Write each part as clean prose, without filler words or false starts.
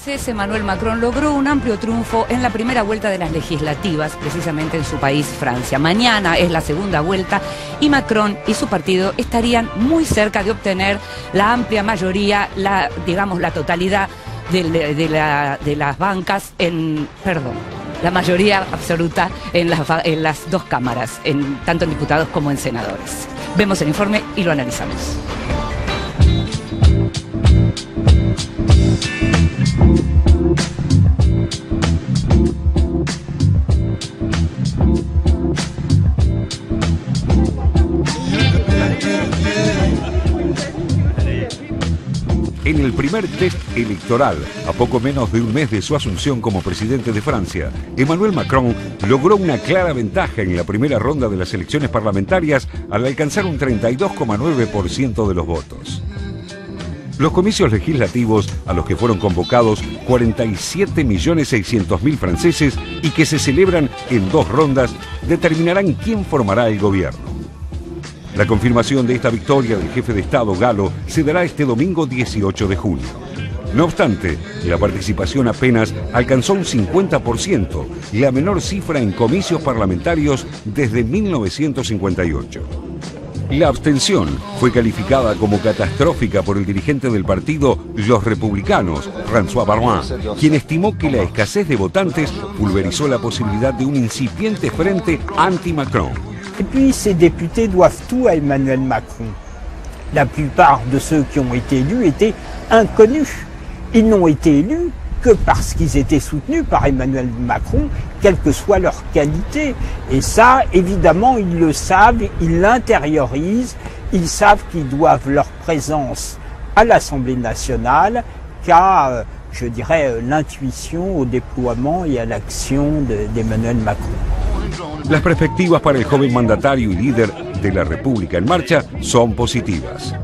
Emmanuel Macron logró un amplio triunfo en la primera vuelta de las legislativas, precisamente en su país, Francia. Mañana es la segunda vuelta y Macron y su partido estarían muy cerca de obtener la amplia mayoría, la totalidad de las bancas la mayoría absoluta en las dos cámaras, tanto en diputados como en senadores. Vemos el informe y lo analizamos. En el primer test electoral, a poco menos de un mes de su asunción como presidente de Francia, Emmanuel Macron logró una clara ventaja en la primera ronda de las elecciones parlamentarias al alcanzar un 32,9% de los votos. Los comicios legislativos, a los que fueron convocados 47.600.000 franceses y que se celebran en 2 rondas, determinarán quién formará el gobierno. La confirmación de esta victoria del jefe de Estado galo se dará este domingo 18 de junio. No obstante, la participación apenas alcanzó un 50%, la menor cifra en comicios parlamentarios desde 1958. La abstención fue calificada como catastrófica por el dirigente del partido Los Republicanos, François Bayrou, quien estimó que la escasez de votantes pulverizó la posibilidad de un incipiente frente anti-Macron. Et puis ces députés doivent tout à Emmanuel Macron. La plupart de ceux qui ont été élus étaient inconnus. Ils n'ont été élus que parce qu'ils étaient soutenus par Emmanuel Macron, quelle que soit leur qualité. Et ça, évidemment, ils le savent, ils l'intériorisent, ils savent qu'ils doivent leur présence à l'Assemblée nationale qu'à, je dirais, l'intuition, au déploiement et à l'action d'Emmanuel Macron. Las perspectivas para el joven mandatario y líder de la República en marcha son positivas.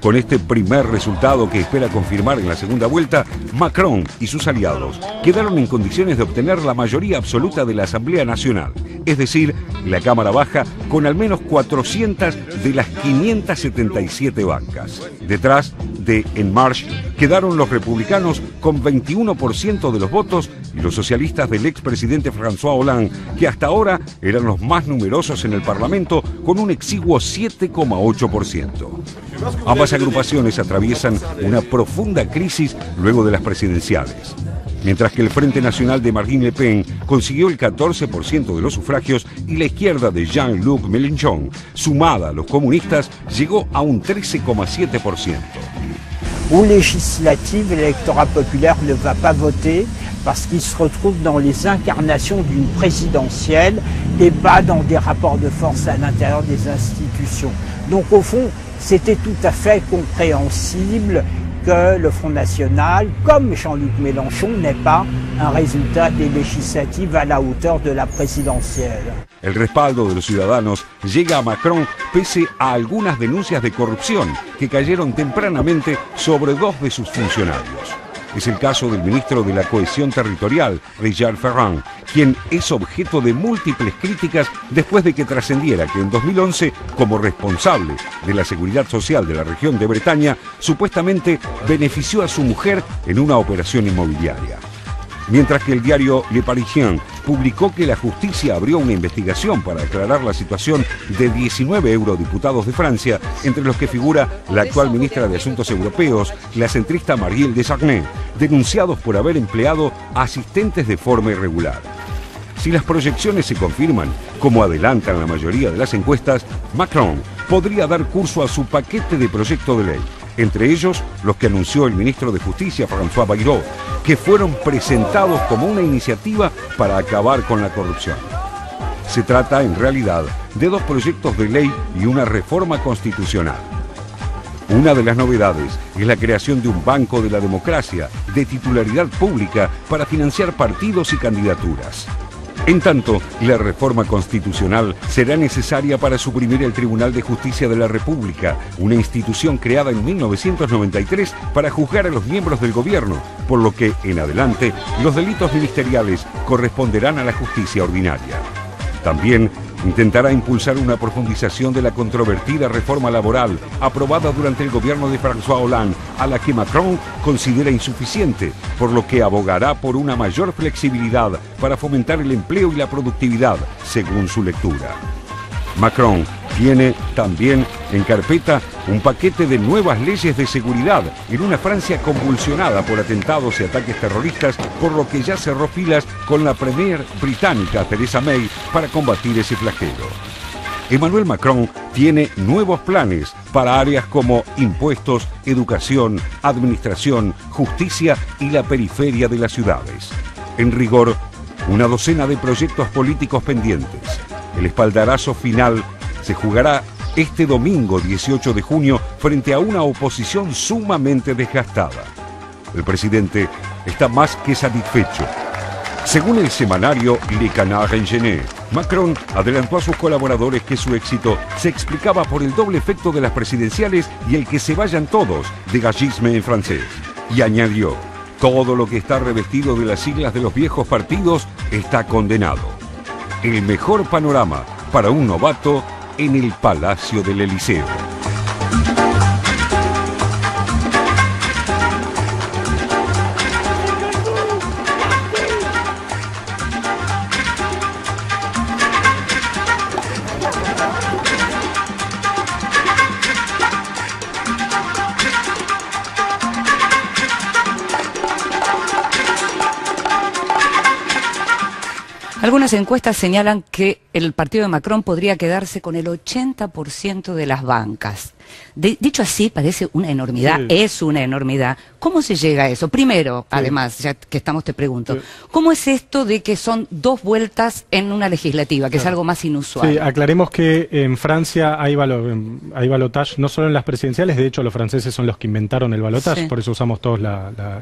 Con este primer resultado que espera confirmar en la segunda vuelta, Macron y sus aliados quedaron en condiciones de obtener la mayoría absoluta de la Asamblea Nacional, es decir, la Cámara Baja con al menos 400 de las 577 bancas. Detrás de En Marche quedaron los republicanos con 21% de los votos y los socialistas del expresidente François Hollande, que hasta ahora eran los más numerosos en el Parlamento con un exiguo 7,8%. Ambas agrupaciones atraviesan una profunda crisis luego de las presidenciales. Mientras que el Frente Nacional de Marine Le Pen consiguió el 14% de los sufragios y la izquierda de Jean-Luc Mélenchon, sumada a los comunistas, llegó a un 13,7%. Aux législatives, l'électorat populaire ne va pas voter parce qu'il se retrouve dans les incarnations d'une présidentielle et pas dans des rapports de force à l'intérieur des institutions. Donc au fond, c'était tout à fait compréhensible que le Front National, comme Jean-Luc Mélenchon, n'ait pas un résultat des législatives à la hauteur de la présidentielle. El respaldo de los ciudadanos llega a Macron pese a algunas denuncias de corrupción que cayeron tempranamente sobre 2 de sus funcionarios. Es el caso del ministro de la Cohesión Territorial, Richard Ferrand, quien es objeto de múltiples críticas después de que trascendiera que en 2011, como responsable de la seguridad social de la región de Bretaña, supuestamente benefició a su mujer en una operación inmobiliaria. Mientras que el diario Le Parisien publicó que la justicia abrió una investigación para aclarar la situación de 19 eurodiputados de Francia, entre los que figura la actual ministra de Asuntos Europeos, la centrista Marielle de Sarney, denunciados por haber empleado asistentes de forma irregular. Si las proyecciones se confirman, como adelantan la mayoría de las encuestas, Macron podría dar curso a su paquete de proyecto de ley, entre ellos los que anunció el ministro de Justicia, François Bayrou, que fueron presentados como una iniciativa para acabar con la corrupción. Se trata, en realidad, de 2 proyectos de ley y una reforma constitucional. Una de las novedades es la creación de un banco de la democracia de titularidad pública para financiar partidos y candidaturas. En tanto, la reforma constitucional será necesaria para suprimir el Tribunal de Justicia de la República, una institución creada en 1993 para juzgar a los miembros del gobierno, por lo que, en adelante, los delitos ministeriales corresponderán a la justicia ordinaria. También intentará impulsar una profundización de la controvertida reforma laboral aprobada durante el gobierno de François Hollande, a la que Macron considera insuficiente, por lo que abogará por una mayor flexibilidad para fomentar el empleo y la productividad, según su lectura. Macron tiene también en carpeta un paquete de nuevas leyes de seguridad en una Francia convulsionada por atentados y ataques terroristas, por lo que ya cerró filas con la premier británica Theresa May para combatir ese flagelo. Emmanuel Macron tiene nuevos planes para áreas como impuestos, educación, administración, justicia y la periferia de las ciudades. En rigor, una docena de proyectos políticos pendientes. El espaldarazo final se jugará este domingo 18 de junio frente a una oposición sumamente desgastada. El presidente está más que satisfecho. Según el semanario Le Canard Enchaîné, Macron adelantó a sus colaboradores que su éxito se explicaba por el doble efecto de las presidenciales y el que se vayan todos, dégagisme en francés. Y añadió, todo lo que está revestido de las siglas de los viejos partidos está condenado. El mejor panorama para un novato en el Palacio del Elíseo. Algunas encuestas señalan que el partido de Macron podría quedarse con el 80% de las bancas. Dicho así, parece una enormidad, sí. Es una enormidad. ¿Cómo se llega a eso? Primero, sí. Además, ya que estamos te pregunto, sí. ¿Cómo es esto de que son 2 vueltas en una legislativa, que claro. Es algo más inusual? Sí, aclaremos que en Francia hay balotage, no solo en las presidenciales, de hecho los franceses son los que inventaron el balotage, sí. Por eso usamos todos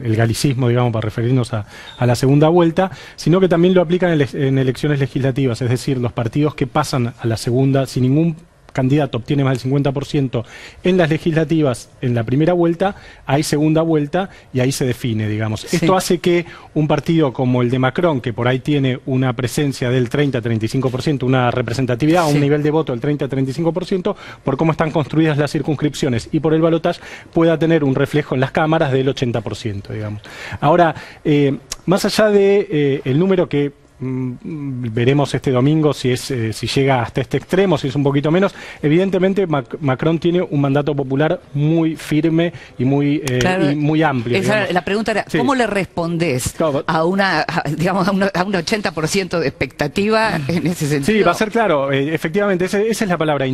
el galicismo, digamos, para referirnos a la segunda vuelta, sino que también lo aplican en elecciones legislativas, es decir, los partidos que pasan a la segunda sin ningún candidato obtiene más del 50% en las legislativas en la primera vuelta, hay segunda vuelta y ahí se define, digamos. Sí. Esto hace que un partido como el de Macron, que por ahí tiene una presencia del 30-35%, una representatividad, sí. Un nivel de voto del 30-35%, por cómo están construidas las circunscripciones y por el balotaje, pueda tener un reflejo en las cámaras del 80%, digamos. Ahora, más allá de el número que veremos este domingo si llega hasta este extremo, si es un poquito menos. Evidentemente Macron tiene un mandato popular muy firme y muy, claro, y muy amplio. La pregunta era, sí. ¿Cómo le respondes a un 80% de expectativa en ese sentido? Sí, va a ser claro, efectivamente, esa es la palabra.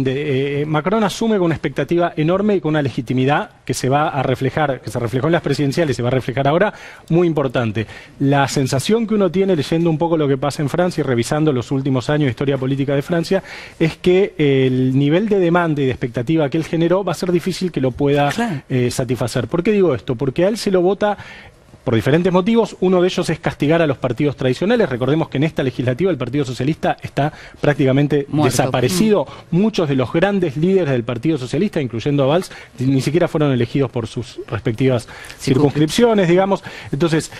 Macron asume con una expectativa enorme y con una legitimidad que se va a reflejar, que se reflejó en las presidenciales y se va a reflejar ahora, muy importante. La sensación que uno tiene leyendo un poco lo que pasa en Francia y revisando los últimos años de historia política de Francia es que el nivel de demanda y de expectativa que él generó va a ser difícil que lo pueda satisfacer. ¿Por qué digo esto? Porque a él se lo vota por diferentes motivos. Uno de ellos es castigar a los partidos tradicionales. Recordemos que en esta legislativa el Partido Socialista está prácticamente desaparecido. Muchos de los grandes líderes del Partido Socialista, incluyendo a Valls, ni siquiera fueron elegidos por sus respectivas circunscripciones, digamos. Entonces,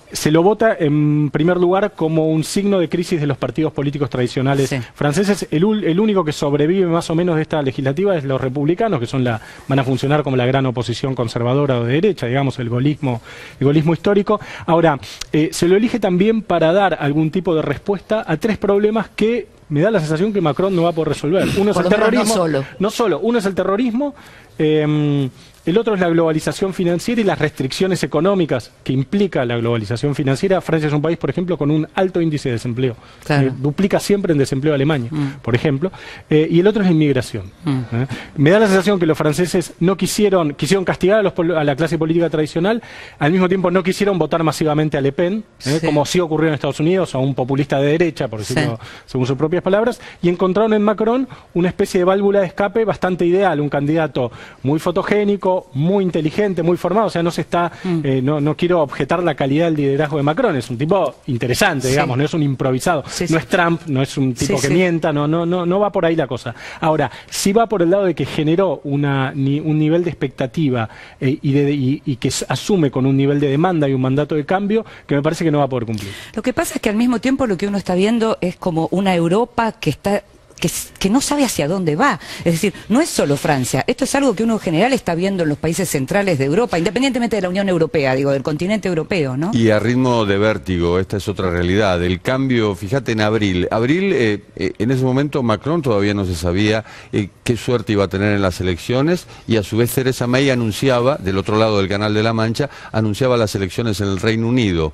se lo vota en primer lugar como un signo de crisis de los partidos políticos tradicionales franceses. El único que sobrevive más o menos de esta legislativa es los republicanos, que van a funcionar como la gran oposición conservadora o de derecha, digamos, el gaullismo histórico. Ahora, se lo elige también para dar algún tipo de respuesta a 3 problemas que me da la sensación que Macron no va a poder resolver. Uno es el terrorismo. No solo. Uno es el terrorismo. El otro es la globalización financiera y las restricciones económicas que implica la globalización financiera. Francia es un país, por ejemplo, con un alto índice de desempleo. Claro. Duplica siempre en desempleo a Alemania, por ejemplo. Y el otro es la inmigración. Me da la sensación que los franceses no quisieron castigar a la clase política tradicional, al mismo tiempo no quisieron votar masivamente a Le Pen, como sí ocurrió en Estados Unidos, a un populista de derecha, por decirlo según sus propias palabras, y encontraron en Macron una especie de válvula de escape bastante ideal, un candidato muy fotogénico, tipo muy inteligente, muy formado, o sea, no se está, no quiero objetar la calidad del liderazgo de Macron, es un tipo interesante, digamos, no es un improvisado, no es Trump, no es un tipo que mienta, no va por ahí la cosa. Ahora, sí va por el lado de que generó un nivel de expectativa y que asume con un nivel de demanda y un mandato de cambio que me parece que no va a poder cumplir. Lo que pasa es que al mismo tiempo lo que uno está viendo es como una Europa que está... Que no sabe hacia dónde va. Es decir, no es solo Francia. Esto es algo que uno en general está viendo en los países centrales de Europa, independientemente de la Unión Europea, digo, del continente europeo, ¿no? Y a ritmo de vértigo, esta es otra realidad. El cambio, fíjate en abril. En ese momento Macron todavía no se sabía qué suerte iba a tener en las elecciones, y a su vez Theresa May anunciaba, del otro lado del Canal de la Mancha, anunciaba las elecciones en el Reino Unido.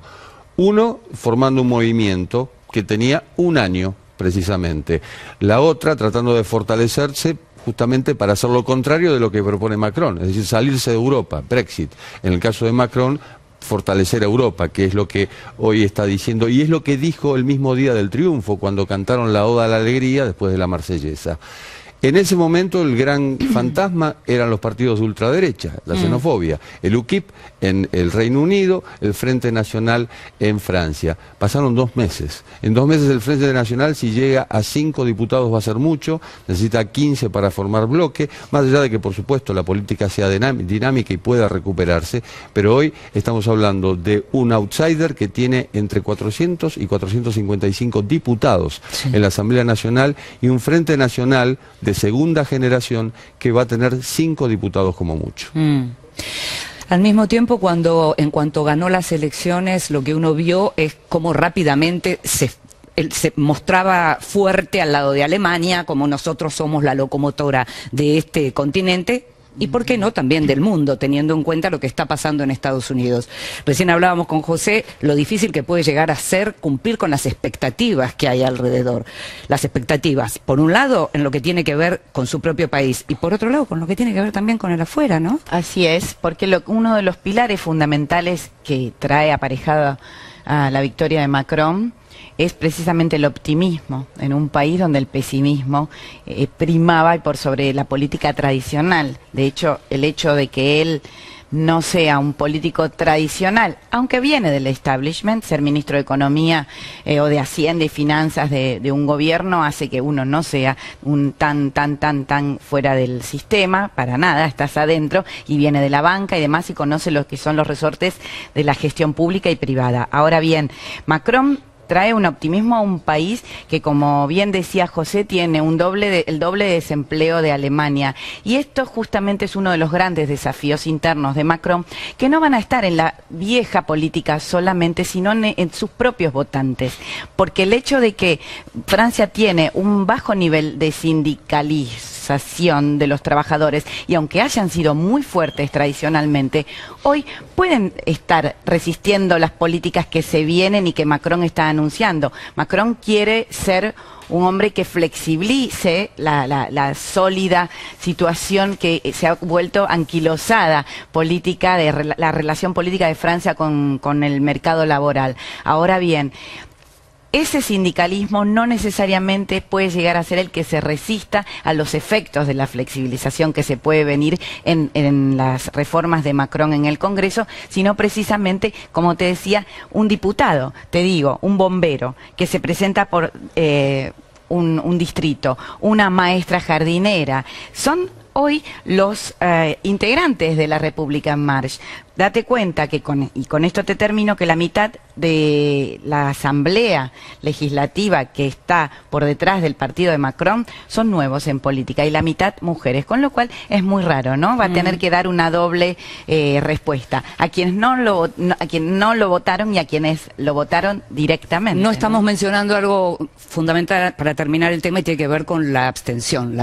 Uno, formando un movimiento que tenía un año, precisamente. La otra tratando de fortalecerse justamente para hacer lo contrario de lo que propone Macron, es decir, salirse de Europa, Brexit. En el caso de Macron, fortalecer a Europa, que es lo que hoy está diciendo, y es lo que dijo el mismo día del triunfo, cuando cantaron la Oda a la Alegría después de la Marsellesa. En ese momento el gran fantasma eran los partidos de ultraderecha, la xenofobia, el UKIP en el Reino Unido, el Frente Nacional en Francia. Pasaron 2 meses. En 2 meses el Frente Nacional, si llega a 5 diputados va a ser mucho, necesita 15 para formar bloque, más allá de que por supuesto la política sea dinámica y pueda recuperarse, pero hoy estamos hablando de un outsider que tiene entre 400 y 455 diputados en la Asamblea Nacional, y un Frente Nacional de segunda generación que va a tener 5 diputados como mucho. Al mismo tiempo, en cuanto ganó las elecciones, lo que uno vio es cómo rápidamente él se mostraba fuerte al lado de Alemania, como nosotros somos la locomotora de este continente, y por qué no también del mundo, teniendo en cuenta lo que está pasando en Estados Unidos. Recién hablábamos con José lo difícil que puede llegar a ser cumplir con las expectativas que hay alrededor. Las expectativas, por un lado, en lo que tiene que ver con su propio país, y por otro lado, con lo que tiene que ver también con el afuera, ¿no? Así es, porque uno de los pilares fundamentales que trae aparejada a la victoria de Macron es precisamente el optimismo en un país donde el pesimismo primaba y por sobre la política tradicional. De hecho, el hecho de que él no sea un político tradicional, aunque viene del establishment, ser ministro de Economía o de Hacienda y Finanzas de un gobierno hace que uno no sea tan fuera del sistema, para nada, estás adentro y viene de la banca y demás y conoce lo que son los resortes de la gestión pública y privada. Ahora bien, Macron trae un optimismo a un país que, como bien decía José, tiene el doble de desempleo de Alemania. Y esto justamente es uno de los grandes desafíos internos de Macron, que no van a estar en la vieja política solamente, sino en sus propios votantes. Porque el hecho de que Francia tiene un bajo nivel de sindicalización de los trabajadores, y aunque hayan sido muy fuertes tradicionalmente, hoy pueden estar resistiendo las políticas que se vienen y que Macron está anunciando. Macron quiere ser un hombre que flexibilice la sólida situación que se ha vuelto anquilosada política de la relación política de Francia con el mercado laboral. Ahora bien, ese sindicalismo no necesariamente puede llegar a ser el que se resista a los efectos de la flexibilización que se puede venir en las reformas de Macron en el Congreso, sino precisamente, como te decía, un diputado, te digo, un bombero, que se presenta por un distrito, una maestra jardinera. Son hoy los integrantes de la República en Marcha. Date cuenta que, y con esto te termino, que la mitad de la Asamblea Legislativa que está por detrás del partido de Macron son nuevos en política y la mitad mujeres, con lo cual es muy raro, ¿no? Va a tener que dar una doble respuesta a quienes no lo votaron y a quienes lo votaron directamente. No estamos mencionando algo fundamental para terminar el tema, y tiene que ver con la abstención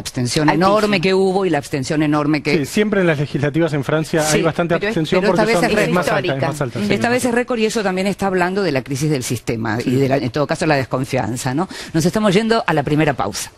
enorme que hubo y la abstención enorme que... Sí, siempre en las legislativas en Francia hay bastante abstención porque es más alta. Esta vez es récord, y eso también está hablando de la crisis del sistema y en todo caso la desconfianza, ¿no? Nos estamos yendo a la primera pausa.